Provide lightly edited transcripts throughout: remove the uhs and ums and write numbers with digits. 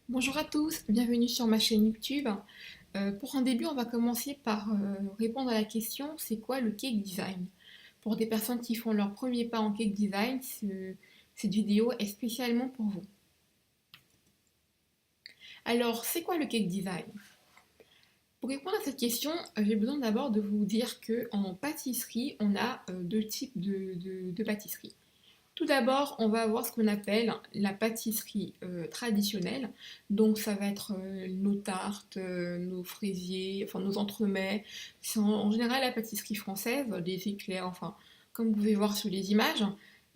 Bonjour à tous, bienvenue sur ma chaîne YouTube. Pour un début, on va commencer par répondre à la question, c'est quoi le cake design? Pour des personnes qui font leur premier pas en cake design, cette vidéo est spécialement pour vous. Alors, c'est quoi le cake design? Pour répondre à cette question, j'ai besoin d'abord de vous dire qu'en pâtisserie, on a deux types de pâtisserie. Tout d'abord, on va avoir ce qu'on appelle la pâtisserie traditionnelle. Donc, ça va être nos tartes, nos fraisiers, enfin nos entremets. C'est en général la pâtisserie française, des éclairs, enfin, comme vous pouvez voir sur les images.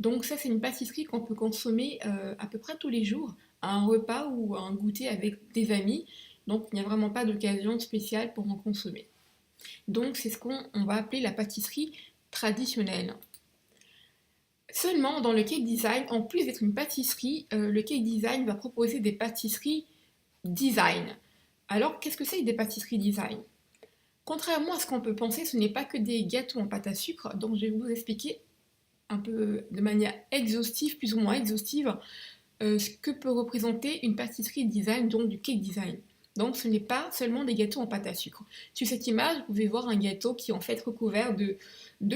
Donc, ça, c'est une pâtisserie qu'on peut consommer à peu près tous les jours, à un repas ou à un goûter avec des amis. Donc, il n'y a vraiment pas d'occasion spéciale pour en consommer. Donc, c'est ce qu'on va appeler la pâtisserie traditionnelle. Seulement, dans le cake design, en plus d'être une pâtisserie, le cake design va proposer des pâtisseries design. Alors, qu'est-ce que c'est des pâtisseries design? Contrairement à ce qu'on peut penser, ce n'est pas que des gâteaux en pâte à sucre, donc je vais vous expliquer un peu de manière exhaustive, plus ou moins exhaustive, ce que peut représenter une pâtisserie design, donc du cake design. Donc ce n'est pas seulement des gâteaux en pâte à sucre. Sur cette image, vous pouvez voir un gâteau qui est en fait recouvert de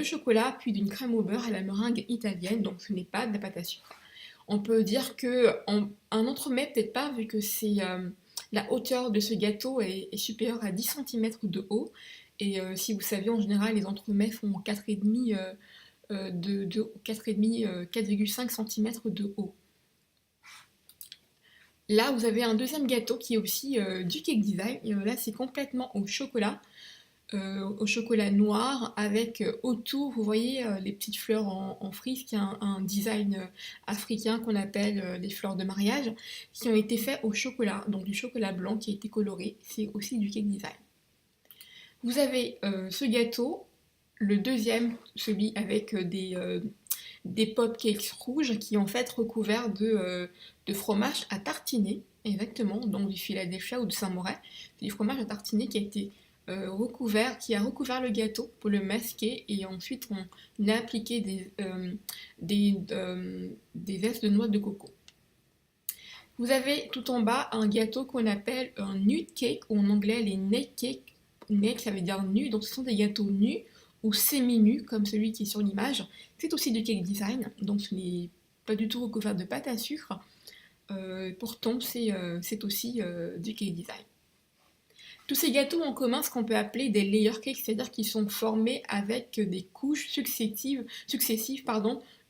chocolat puis d'une crème au beurre à la meringue italienne, donc ce n'est pas de la pâte à sucre. On peut dire que un entremets, peut-être pas, vu que la hauteur de ce gâteau est supérieure à 10 cm de haut. Et si vous savez, en général, les entremets font 4,5 4,5 cm de haut. Là, vous avez un deuxième gâteau qui est aussi du cake design. Et, là, c'est complètement au chocolat noir, avec autour, vous voyez, les petites fleurs en frise, qui est un design africain qu'on appelle les fleurs de mariage, qui ont été faits au chocolat, donc du chocolat blanc qui a été coloré. C'est aussi du cake design. Vous avez ce gâteau, le deuxième, celui avec des pop cakes rouges qui est en fait recouvert de fromage à tartiner, exactement, donc du Philadelphia ou du Saint-Moret. C'est du fromage à tartiner qui a été recouvert, qui a recouvert le gâteau pour le masquer, et ensuite on a appliqué des zestes de noix de coco. Vous avez tout en bas un gâteau qu'on appelle un nude cake, ou en anglais les naked cake. Naked, ça veut dire nu, donc ce sont des gâteaux nus ou semi-nus, comme celui qui est sur l'image. C'est aussi du cake design, donc ce n'est pas du tout recouvert de pâte à sucre. Pourtant, c'est aussi du cake design. Tous ces gâteaux ont en commun ce qu'on peut appeler des layer cakes, c'est-à-dire qu'ils sont formés avec des couches successives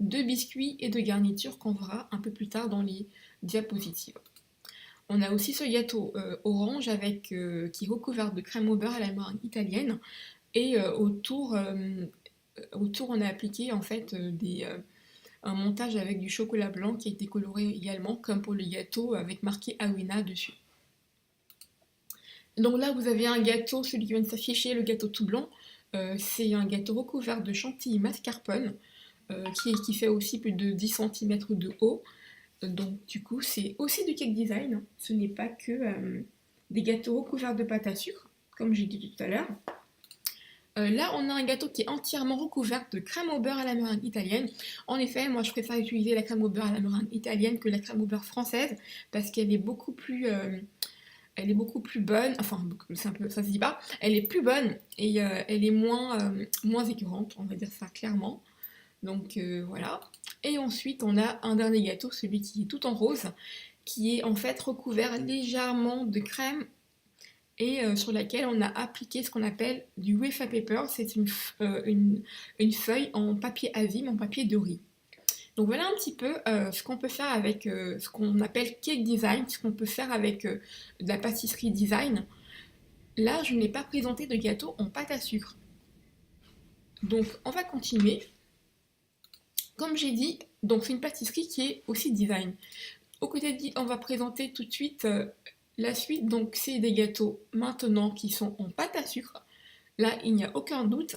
de biscuits et de garnitures qu'on verra un peu plus tard dans les diapositives. On a aussi ce gâteau orange qui est recouvert de crème au beurre à la meringue italienne, et autour on a appliqué en fait un montage avec du chocolat blanc qui a été coloré également, comme pour le gâteau avec marqué Awina dessus. Donc là, vous avez un gâteau, celui qui vient de s'afficher, le gâteau tout blanc. C'est un gâteau recouvert de chantilly mascarpone, qui fait aussi plus de 10 cm de haut. Donc du coup, c'est aussi du cake design. Ce n'est pas que des gâteaux recouverts de pâte à sucre, comme j'ai dit tout à l'heure. Là, on a un gâteau qui est entièrement recouvert de crème au beurre à la meringue italienne. En effet, moi, je préfère utiliser la crème au beurre à la meringue italienne que la crème au beurre française, parce qu'elle est beaucoup plus elle est beaucoup plus bonne, enfin c'est un peu, ça se dit pas, elle est plus bonne, et elle est moins écœurante, on va dire ça clairement. Donc voilà. Et ensuite on a un dernier gâteau, celui qui est tout en rose, qui est en fait recouvert légèrement de crème, et sur laquelle on a appliqué ce qu'on appelle du wafer paper. C'est une feuille en papier Avim, en papier de riz. Donc voilà un petit peu ce qu'on peut faire avec ce qu'on appelle cake design, ce qu'on peut faire avec de la pâtisserie design. Là, je n'ai pas présenté de gâteau en pâte à sucre. Donc on va continuer. Comme j'ai dit, donc c'est une pâtisserie qui est aussi design. Au côté de, on va présenter tout de suite la suite. Donc c'est des gâteaux maintenant qui sont en pâte à sucre. Là, il n'y a aucun doute.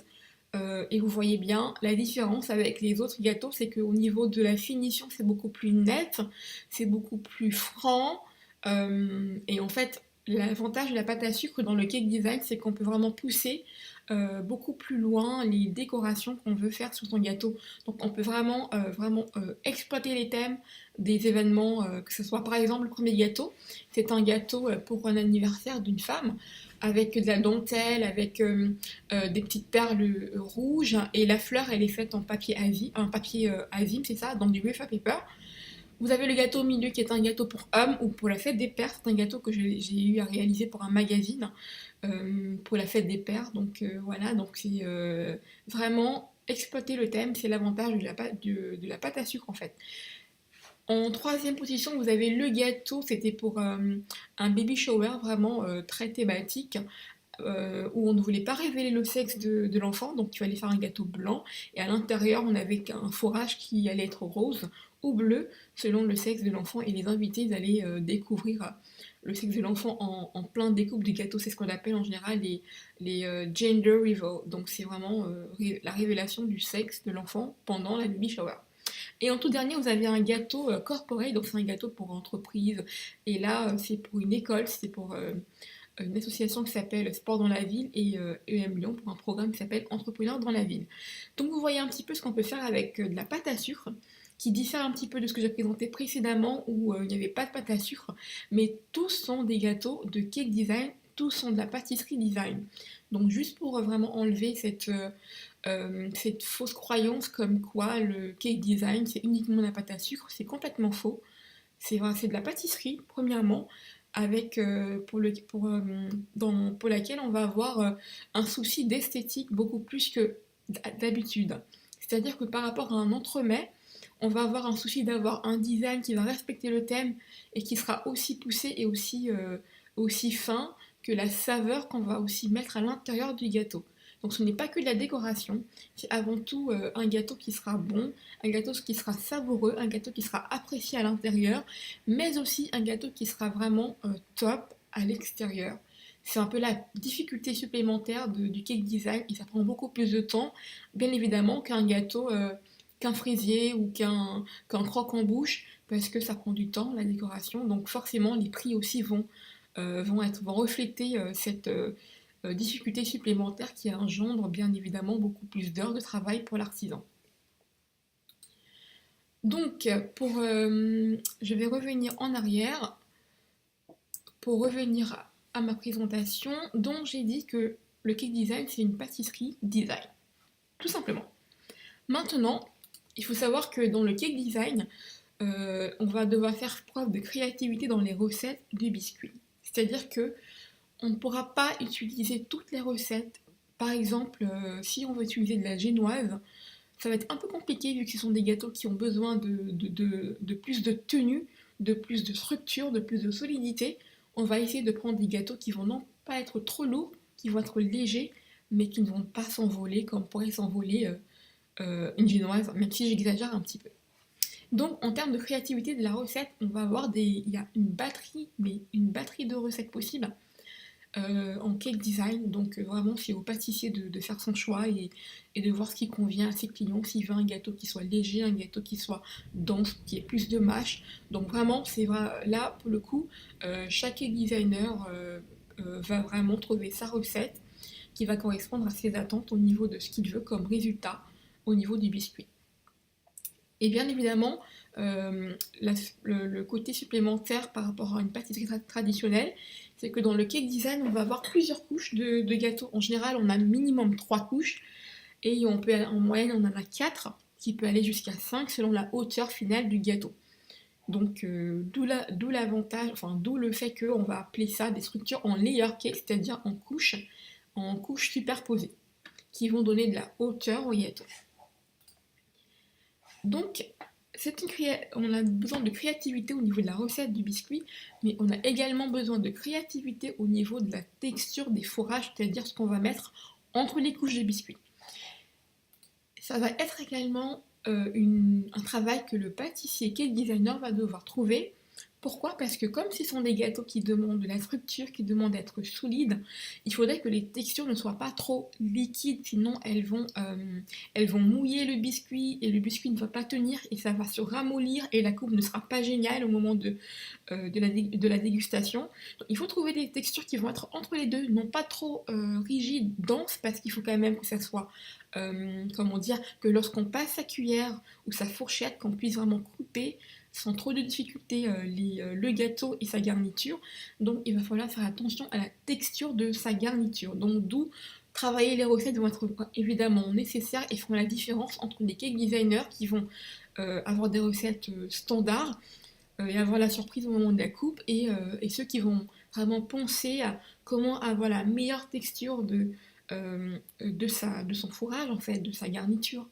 Et vous voyez bien la différence avec les autres gâteaux, c'est qu'au niveau de la finition, c'est beaucoup plus net, c'est beaucoup plus franc. Et en fait, L'avantage de la pâte à sucre dans le cake design, c'est qu'on peut vraiment pousser beaucoup plus loin les décorations qu'on veut faire sur son gâteau. Donc on peut vraiment exploiter les thèmes des événements, que ce soit par exemple le premier gâteau, c'est un gâteau pour un anniversaire d'une femme avec de la dentelle, avec des petites perles rouges, et la fleur elle est faite en papier un papier azim, c'est ça, donc du wafer paper. Vous avez le gâteau au milieu qui est un gâteau pour hommes ou pour la fête des pères. C'est un gâteau que j'ai eu à réaliser pour un magazine pour la fête des pères. Donc voilà, donc c'est vraiment exploiter le thème, c'est l'avantage de la pâte à sucre en fait. En troisième position, vous avez le gâteau, c'était pour un baby shower vraiment très thématique. Où on ne voulait pas révéler le sexe de l'enfant, donc il fallait faire un gâteau blanc, et à l'intérieur on avait un fourrage qui allait être rose ou bleu, selon le sexe de l'enfant, et les invités ils allaient découvrir le sexe de l'enfant en plein découpe du gâteau, c'est ce qu'on appelle en général les gender reveal, donc c'est vraiment la révélation du sexe de l'enfant pendant la baby shower. Et en tout dernier, vous avez un gâteau corporate, donc c'est un gâteau pour entreprise, et là c'est pour une école, c'est pour une association qui s'appelle Sport dans la ville et EM Lyon pour un programme qui s'appelle Entrepreneurs dans la ville. Donc vous voyez un petit peu ce qu'on peut faire avec de la pâte à sucre qui diffère un petit peu de ce que j'ai présenté précédemment où il n'y avait pas de pâte à sucre, mais tous sont des gâteaux de cake design, tous sont de la pâtisserie design. Donc juste pour vraiment enlever cette fausse croyance comme quoi le cake design c'est uniquement de la pâte à sucre, c'est complètement faux. C'est de la pâtisserie, premièrement, avec, pour laquelle on va avoir un souci d'esthétique beaucoup plus que d'habitude. C'est-à-dire que par rapport à un entremets, on va avoir un souci d'avoir un design qui va respecter le thème et qui sera aussi poussé et aussi fin que la saveur qu'on va aussi mettre à l'intérieur du gâteau. Donc ce n'est pas que de la décoration, c'est avant tout un gâteau qui sera bon, un gâteau qui sera savoureux, un gâteau qui sera apprécié à l'intérieur, mais aussi un gâteau qui sera vraiment top à l'extérieur. C'est un peu la difficulté supplémentaire du cake design et ça prend beaucoup plus de temps, bien évidemment, qu'un gâteau, qu'un fraisier ou qu'un croque-en-bouche, parce que ça prend du temps, la décoration, donc forcément les prix aussi vont refléter cette difficulté supplémentaire qui engendre bien évidemment beaucoup plus d'heures de travail pour l'artisan. Donc, je vais revenir en arrière pour revenir à ma présentation dont j'ai dit que le cake design c'est une pâtisserie design, tout simplement. Maintenant, il faut savoir que dans le cake design, on va devoir faire preuve de créativité dans les recettes du biscuit. C'est-à-dire que on ne pourra pas utiliser toutes les recettes. Par exemple, si on veut utiliser de la génoise, ça va être un peu compliqué vu que ce sont des gâteaux qui ont besoin de plus de tenue, de plus de structure, de plus de solidité. On va essayer de prendre des gâteaux qui vont non pas être trop lourds, qui vont être légers, mais qui ne vont pas s'envoler comme pourrait s'envoler une génoise, même si j'exagère un petit peu. Donc en termes de créativité de la recette, on va avoir il y a une batterie de recettes possibles en cake design. Donc vraiment, c'est au pâtissier de faire son choix et de voir ce qui convient à ses clients. S'il veut un gâteau qui soit léger, un gâteau qui soit dense, qui ait plus de mâche. Donc vraiment, c'est là, pour le coup, chaque cake designer va vraiment trouver sa recette qui va correspondre à ses attentes au niveau de ce qu'il veut comme résultat au niveau du biscuit. Et bien évidemment, le côté supplémentaire par rapport à une pâtisserie traditionnelle, c'est que dans le cake design, on va avoir plusieurs couches de gâteau. En général, on a minimum 3 couches, et en moyenne, on en a 4, qui peut aller jusqu'à 5 selon la hauteur finale du gâteau. Donc, d'où l'avantage, enfin, d'où le fait qu'on va appeler ça des structures en layer cake, c'est-à-dire en couches superposées, qui vont donner de la hauteur au gâteau. Donc, on a besoin de créativité au niveau de la recette du biscuit, mais on a également besoin de créativité au niveau de la texture des fourrages, c'est-à-dire ce qu'on va mettre entre les couches de biscuit. Ça va être également un travail que le pâtissier cake designer va devoir trouver Pourquoi? Parce que comme ce sont des gâteaux qui demandent de la structure, qui demandent d'être solides, il faudrait que les textures ne soient pas trop liquides, sinon elles vont mouiller le biscuit et le biscuit ne va pas tenir et ça va se ramollir et la coupe ne sera pas géniale au moment de la dégustation. Donc, il faut trouver des textures qui vont être entre les deux, non pas trop rigides, denses, parce qu'il faut quand même que ça soit, comment dire, que lorsqu'on passe sa cuillère ou sa fourchette, qu'on puisse vraiment couper sans trop de difficultés le gâteau et sa garniture. Donc il va falloir faire attention à la texture de sa garniture. Donc d'où travailler les recettes vont être évidemment nécessaires et feront la différence entre les cake designers qui vont avoir des recettes standards et avoir la surprise au moment de la coupe et ceux qui vont vraiment penser à comment avoir la meilleure texture de son fourrage en fait, de sa garniture.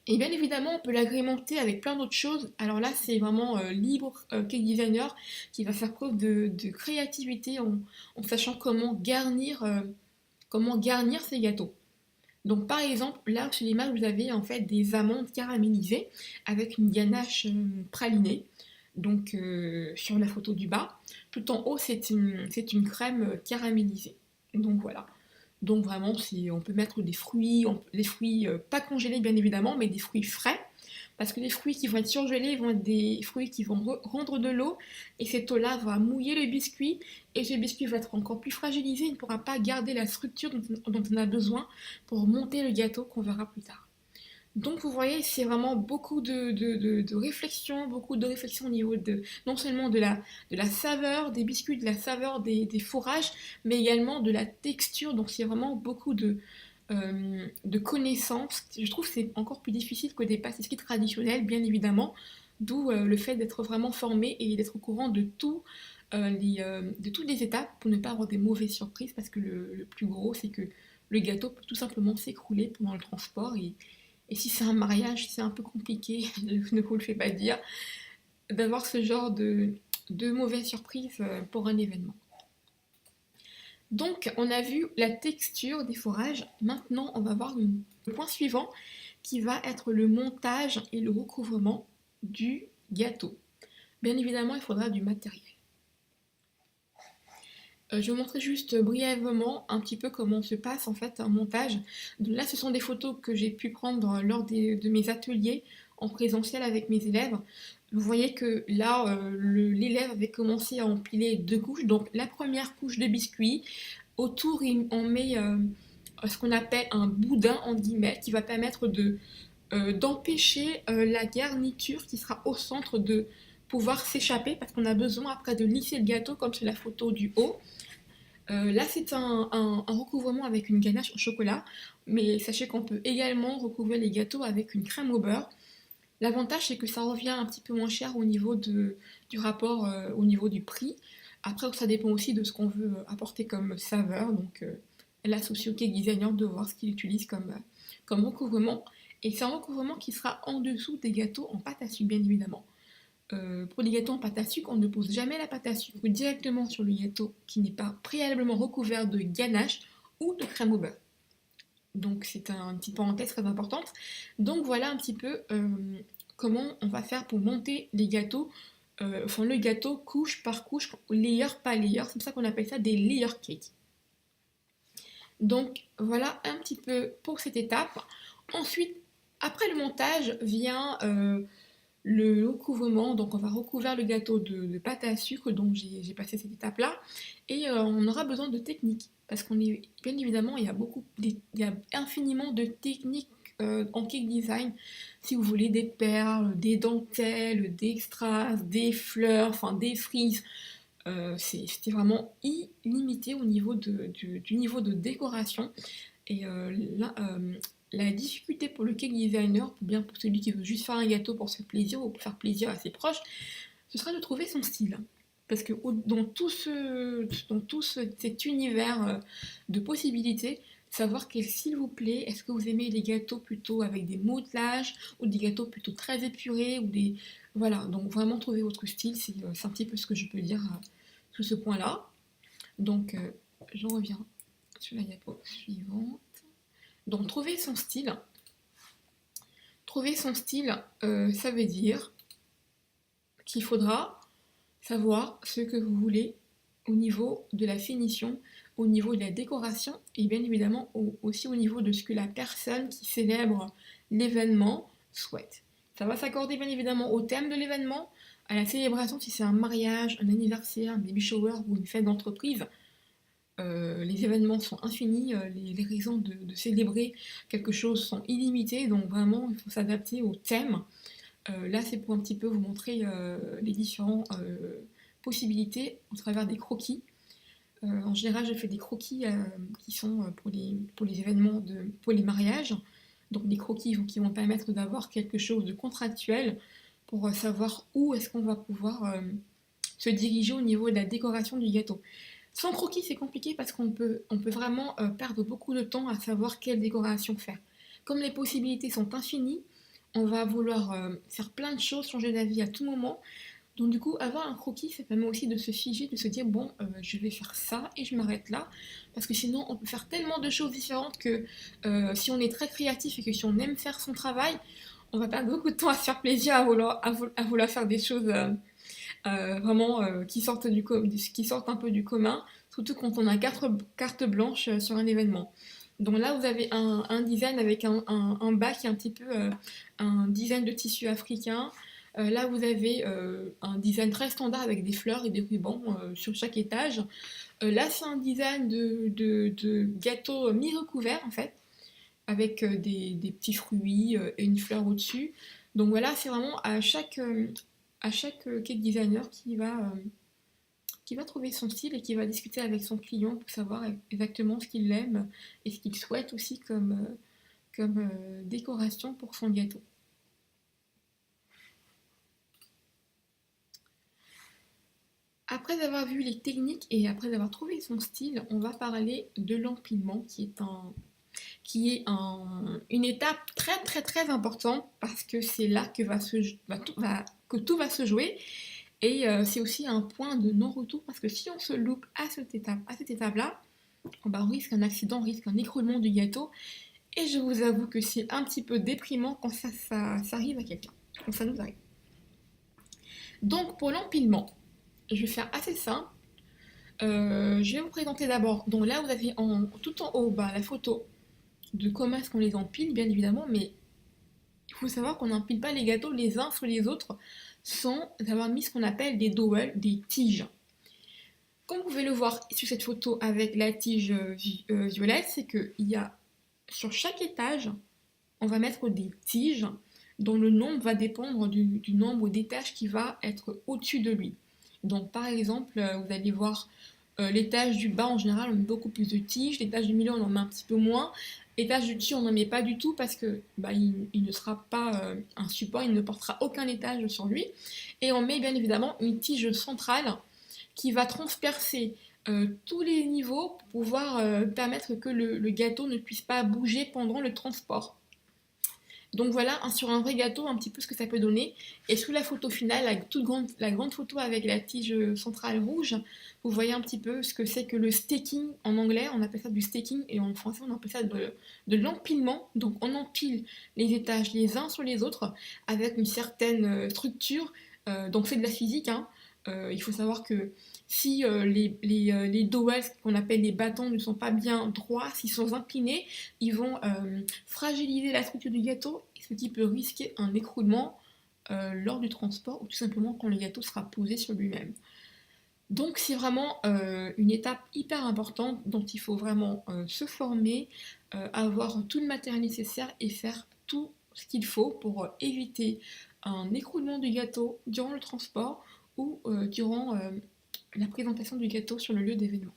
Et bien évidemment, on peut l'agrémenter avec plein d'autres choses. Alors là, c'est vraiment libre cake designer qui va faire preuve de créativité en sachant comment garnir ses gâteaux. Donc par exemple, là sur l'image, vous avez en fait des amandes caramélisées avec une ganache pralinée. Donc sur la photo du bas, tout en haut, c'est une crème caramélisée. Donc voilà. Donc vraiment, on peut mettre des fruits pas congelés bien évidemment, mais des fruits frais. Parce que les fruits qui vont être surgelés vont être des fruits qui vont rendre de l'eau. Et cette eau-là va mouiller le biscuit. Et ce biscuit va être encore plus fragilisé. Il ne pourra pas garder la structure dont on a besoin pour monter le gâteau qu'on verra plus tard. Donc vous voyez, c'est vraiment beaucoup de réflexion, beaucoup de réflexion au niveau non seulement de la saveur des biscuits, de la saveur des fourrages, mais également de la texture. Donc c'est vraiment beaucoup de connaissances. Je trouve que c'est encore plus difficile que des pâtisseries traditionnelles, bien évidemment, d'où le fait d'être vraiment formé et d'être au courant de toutes les étapes pour ne pas avoir des mauvaises surprises, parce que le plus gros, c'est que le gâteau peut tout simplement s'écrouler pendant le transport et si c'est un mariage, c'est un peu compliqué, ne vous le fais pas dire, d'avoir ce genre de mauvaises surprises pour un événement. Donc, on a vu la texture des fourrages. Maintenant, on va voir le point suivant qui va être le montage et le recouvrement du gâteau. Bien évidemment, il faudra du matériel. Je vais vous montrer juste brièvement un petit peu comment se passe en fait un montage. Donc là, ce sont des photos que j'ai pu prendre lors de mes ateliers en présentiel avec mes élèves. Vous voyez que là, l'élève avait commencé à empiler deux couches. Donc la première couche de biscuits, autour on met ce qu'on appelle un boudin en guillemets qui va permettre d'empêcher la garniture qui sera au centre de pouvoir s'échapper parce qu'on a besoin après de lisser le gâteau comme sur la photo du haut. Là, c'est un recouvrement avec une ganache au chocolat, mais sachez qu'on peut également recouvrir les gâteaux avec une crème au beurre. L'avantage, c'est que ça revient un petit peu moins cher au niveau du rapport, au niveau du prix. Après, ça dépend aussi de ce qu'on veut apporter comme saveur. Donc, là, c'est aussi au cake designer de voir ce qu'il utilise comme recouvrement. Et c'est un recouvrement qui sera en dessous des gâteaux en pâte à sucre, bien évidemment. Pour les gâteaux en pâte à sucre, on ne pose jamais la pâte à sucre directement sur le gâteau qui n'est pas préalablement recouvert de ganache ou de crème au beurre. Donc c'est une petite parenthèse très importante. Donc voilà un petit peu comment on va faire pour monter les gâteaux, le gâteau couche par couche, layer par layer. C'est pour ça qu'on appelle ça des layer cakes. Donc voilà un petit peu pour cette étape. Ensuite, après le montage vient le recouvrement, donc on va recouvrir le gâteau de pâte à sucre, donc j'ai passé cette étape-là, et on aura besoin de techniques, parce qu'on est, bien évidemment, il y a infiniment de techniques en cake design, si vous voulez des perles, des dentelles, des strass, des fleurs, enfin des frises, c'était vraiment illimité au niveau du niveau de décoration, et là, la difficulté pour le cake designer, ou bien pour celui qui veut juste faire un gâteau pour se faire plaisir ou pour faire plaisir à ses proches, ce sera de trouver son style. Parce que dans cet univers de possibilités, savoir quel style vous plaît, est-ce que vous aimez les gâteaux plutôt avec des mottelages, ou des gâteaux plutôt très épurés, ou des... Voilà, donc vraiment trouver votre style, c'est un petit peu ce que je peux dire sur ce point-là. Donc, j'en reviens sur la diapo suivante. Donc trouver son style. Trouver son style, ça veut dire qu'il faudra savoir ce que vous voulez au niveau de la finition, au niveau de la décoration et bien évidemment aussi au niveau de ce que la personne qui célèbre l'événement souhaite. Ça va s'accorder bien évidemment au thème de l'événement, à la célébration si c'est un mariage, un anniversaire, un baby shower ou une fête d'entreprise. Les événements sont infinis, les raisons de célébrer quelque chose sont illimitées, donc vraiment il faut s'adapter au thème. Là c'est pour un petit peu vous montrer les différentes possibilités au travers des croquis. En général je fais des croquis qui sont pour les événements, pour les mariages, donc des croquis qui vont permettre d'avoir quelque chose de contractuel pour savoir où est-ce qu'on va pouvoir se diriger au niveau de la décoration du gâteau. Sans croquis, c'est compliqué parce on peut vraiment perdre beaucoup de temps à savoir quelle décoration faire. Comme les possibilités sont infinies, on va vouloir faire plein de choses, changer d'avis à tout moment. Donc du coup, avoir un croquis, ça permet aussi de se figer, de se dire bon, je vais faire ça et je m'arrête là. Parce que sinon, on peut faire tellement de choses différentes que si on est très créatif et que si on aime faire son travail, on va perdre beaucoup de temps à se faire plaisir, à vouloir faire des choses vraiment qui sortent un peu du commun, surtout quand on a carte blanche sur un événement. Donc là, vous avez un design avec un bas qui est un petit peu un design de tissu africain. Là, vous avez un design très standard avec des fleurs et des rubans sur chaque étage. Là, c'est un design de gâteau mi-recouvert, en fait, avec des petits fruits et une fleur au-dessus. Donc voilà, c'est vraiment à chaque cake designer qui va trouver son style et qui va discuter avec son client pour savoir exactement ce qu'il aime et ce qu'il souhaite aussi comme décoration pour son gâteau. Après avoir vu les techniques et après avoir trouvé son style, on va parler de l'empilement une étape très très très importante parce que c'est là que, que tout va se jouer. Et c'est aussi un point de non-retour parce que si on se loupe à cette étape-là, bah, on risque un accident, on risque un écroulement du gâteau. Et je vous avoue que c'est un petit peu déprimant quand ça arrive à quelqu'un, quand ça nous arrive. Donc pour l'empilement, je vais faire assez simple. Je vais vous présenter d'abord. Donc là, vous avez tout en haut la photo de comment est-ce qu'on les empile, bien évidemment, mais il faut savoir qu'on n'empile pas les gâteaux les uns sur les autres sans avoir mis ce qu'on appelle des dowels, des tiges. Comme vous pouvez le voir sur cette photo avec la tige violette, c'est qu'il y a sur chaque étage, on va mettre des tiges dont le nombre va dépendre du nombre d'étages qui va être au-dessus de lui. Donc par exemple, vous allez voir l'étage du bas en général, on met beaucoup plus de tiges, l'étage du milieu on en met un petit peu moins, l'étage du dessus on n'en met pas du tout parce que il ne sera pas un support, il ne portera aucun étage sur lui. Et on met bien évidemment une tige centrale qui va transpercer tous les niveaux pour pouvoir permettre que le gâteau ne puisse pas bouger pendant le transport. Donc voilà, sur un vrai gâteau, un petit peu ce que ça peut donner. Et sous la photo finale, la grande photo avec la tige centrale rouge, vous voyez un petit peu ce que c'est que le staking en anglais, on appelle ça du staking, et en français on appelle ça de l'empilement. Donc on empile les étages les uns sur les autres avec une certaine structure. Donc c'est de la physique, hein. Il faut savoir que si les dowels, qu'on appelle les bâtons, ne sont pas bien droits, s'ils sont inclinés, ils vont fragiliser la structure du gâteau, ce qui peut risquer un écroulement lors du transport ou tout simplement quand le gâteau sera posé sur lui-même. Donc c'est vraiment une étape hyper importante dont il faut vraiment se former, avoir tout le matériel nécessaire et faire tout ce qu'il faut pour éviter un écroulement du gâteau durant le transport ou durant la présentation du gâteau sur le lieu d'événement.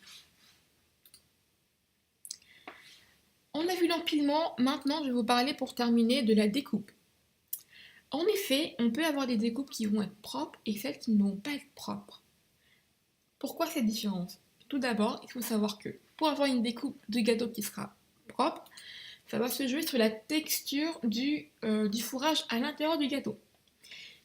On a vu l'empilement, maintenant je vais vous parler pour terminer de la découpe. En effet, on peut avoir des découpes qui vont être propres et celles qui ne vont pas être propres. Pourquoi cette différence? Tout d'abord, il faut savoir que pour avoir une découpe de gâteau qui sera propre, ça va se jouer sur la texture du fourrage à l'intérieur du gâteau.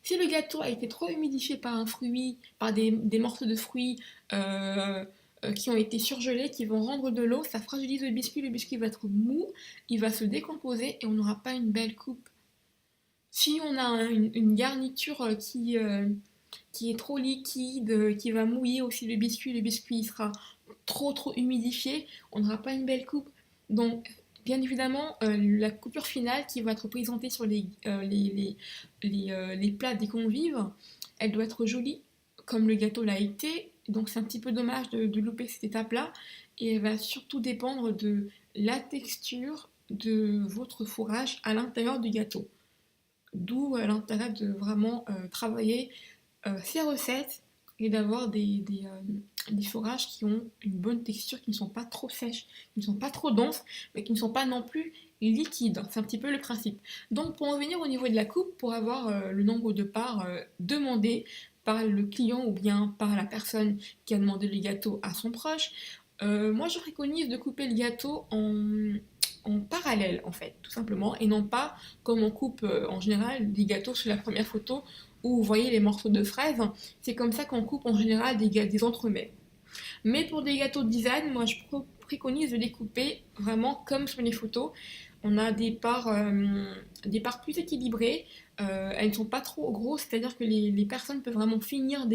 Si le gâteau a été trop humidifié par un fruit, par des morceaux de fruits qui ont été surgelés, qui vont rendre de l'eau, ça fragilise le biscuit va être mou, il va se décomposer et on n'aura pas une belle coupe. Si on a une garniture qui est trop liquide, qui va mouiller aussi le biscuit il sera trop humidifié, on n'aura pas une belle coupe. Donc bien évidemment, la coupure finale qui va être présentée sur les plats des convives, elle doit être jolie, comme le gâteau l'a été. Donc c'est un petit peu dommage de louper cette étape-là. Et elle va surtout dépendre de la texture de votre fourrage à l'intérieur du gâteau. D'où l'intérêt de vraiment travailler ces recettes et d'avoir des fourrages qui ont une bonne texture, qui ne sont pas trop sèches, qui ne sont pas trop denses, mais qui ne sont pas non plus liquides. C'est un petit peu le principe. Donc pour en venir au niveau de la coupe, pour avoir le nombre de parts demandé par le client ou bien par la personne qui a demandé le gâteau à son proche, moi je préconise de couper le gâteau en parallèle en fait, tout simplement, et non pas comme on coupe en général des gâteaux sur la première photo où vous voyez les morceaux de fraises, c'est comme ça qu'on coupe en général des entremets. Mais pour des gâteaux de design, moi je préconise de les couper vraiment comme sur les photos. On a des parts plus équilibrées, elles ne sont pas trop grosses, c'est-à-dire que les personnes peuvent vraiment finir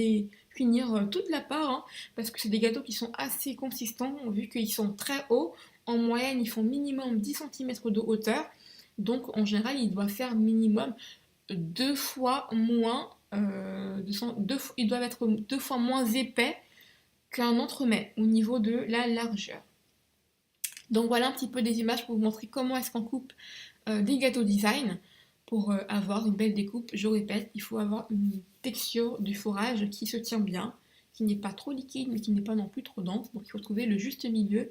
toute la part, hein, parce que c'est des gâteaux qui sont assez consistants, vu qu'ils sont très hauts. En moyenne, ils font minimum 10 cm de hauteur, donc en général, ils doivent faire minimum deux fois moins, ils doivent être deux fois moins épais qu'un entremets au niveau de la largeur. Donc voilà un petit peu des images pour vous montrer comment est-ce qu'on coupe des gâteaux design pour avoir une belle découpe. Je répète, il faut avoir une texture du fourrage qui se tient bien, qui n'est pas trop liquide mais qui n'est pas non plus trop dense. Donc il faut trouver le juste milieu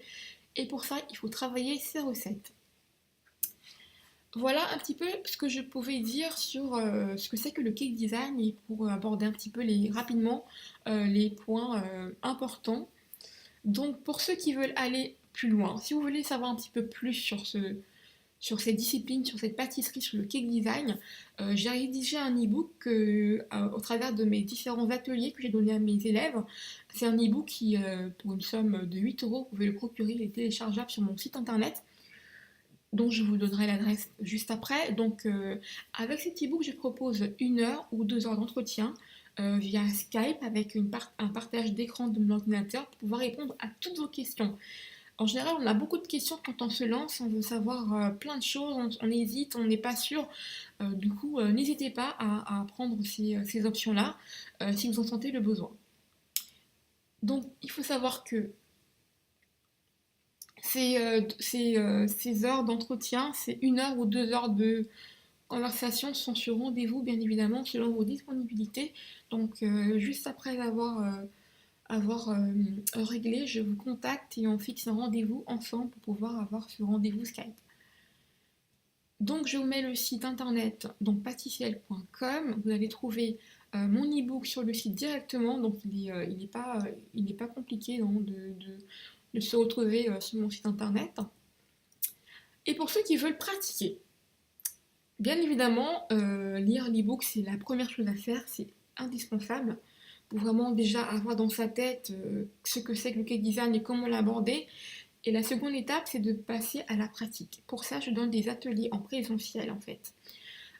et pour ça il faut travailler ces recettes. Voilà un petit peu ce que je pouvais dire sur ce que c'est que le cake design et pour aborder un petit peu rapidement les points importants. Donc pour ceux qui veulent aller plus loin, si vous voulez savoir un petit peu plus sur cette discipline, sur cette pâtisserie, sur le cake design, j'ai rédigé un e-book au travers de mes différents ateliers que j'ai donné à mes élèves. C'est un e-book qui, pour une somme de 8 euros, vous pouvez le procurer, il est téléchargeable sur mon site internet, dont je vous donnerai l'adresse juste après. Donc avec cet e-book, je propose 1 heure ou 2 heures d'entretien via Skype avec un partage d'écran de mon ordinateur pour pouvoir répondre à toutes vos questions. En général, on a beaucoup de questions quand on se lance, on veut savoir plein de choses, on hésite, on n'est pas sûr. Du coup, n'hésitez pas à prendre ces options-là si vous en sentez le besoin. Donc, il faut savoir que ces heures d'entretien, c'est 1 heure ou 2 heures de conversation sont sur rendez-vous, bien évidemment, selon vos disponibilités. Donc, juste après avoir réglé, je vous contacte et on fixe un rendez-vous ensemble pour pouvoir avoir ce rendez-vous Skype. Donc, je vous mets le site internet, donc pâtissiel.com. Vous allez trouver mon e-book sur le site directement, donc il n'est pas compliqué donc, de se retrouver sur mon site internet. Et pour ceux qui veulent pratiquer, bien évidemment, lire l'e-book, c'est la première chose à faire, c'est indispensable pour vraiment déjà avoir dans sa tête ce que c'est que le cake design et comment l'aborder. Et la seconde étape, c'est de passer à la pratique. Pour ça, je donne des ateliers en présentiel, en fait,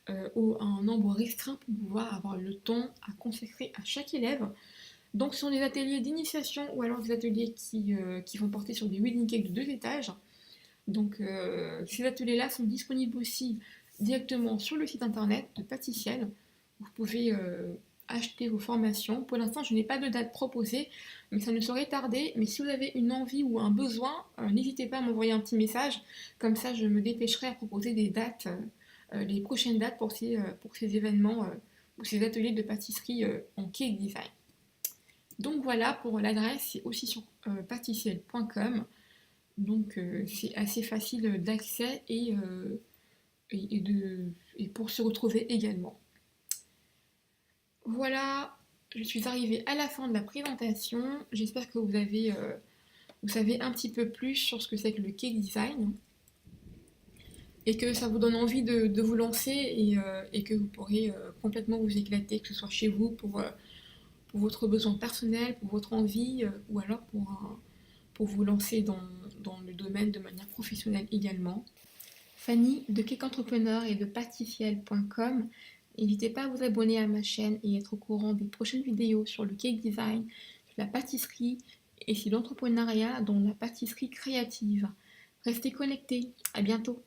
un nombre restreint pour pouvoir avoir le temps à consacrer à chaque élève. Donc, ce sont des ateliers d'initiation ou alors des ateliers qui vont porter sur des wedding cakes de 2 étages. Donc, ces ateliers-là sont disponibles aussi directement sur le site internet de Pâtissiel. Vous pouvez acheter vos formations. Pour l'instant, je n'ai pas de date proposée, mais ça ne saurait tarder. Mais si vous avez une envie ou un besoin, n'hésitez pas à m'envoyer un petit message. Comme ça, je me dépêcherai à proposer des dates, les prochaines dates pour ces événements ou ces ateliers de pâtisserie en cake design. Donc voilà pour l'adresse, c'est aussi sur pâtissiel.com. Donc c'est assez facile d'accès et pour se retrouver également. Voilà, je suis arrivée à la fin de la présentation. J'espère que vous savez un petit peu plus sur ce que c'est que le cake design et que ça vous donne envie de vous lancer et que vous pourrez complètement vous éclater, que ce soit chez vous pour votre besoin personnel, pour votre envie ou alors pour vous lancer dans le domaine de manière professionnelle également. Fanny de Cake Entrepreneur et de pâtissiel.com. N'hésitez pas à vous abonner à ma chaîne et être au courant des prochaines vidéos sur le cake design, sur la pâtisserie et sur l'entrepreneuriat dans la pâtisserie créative. Restez connectés, à bientôt!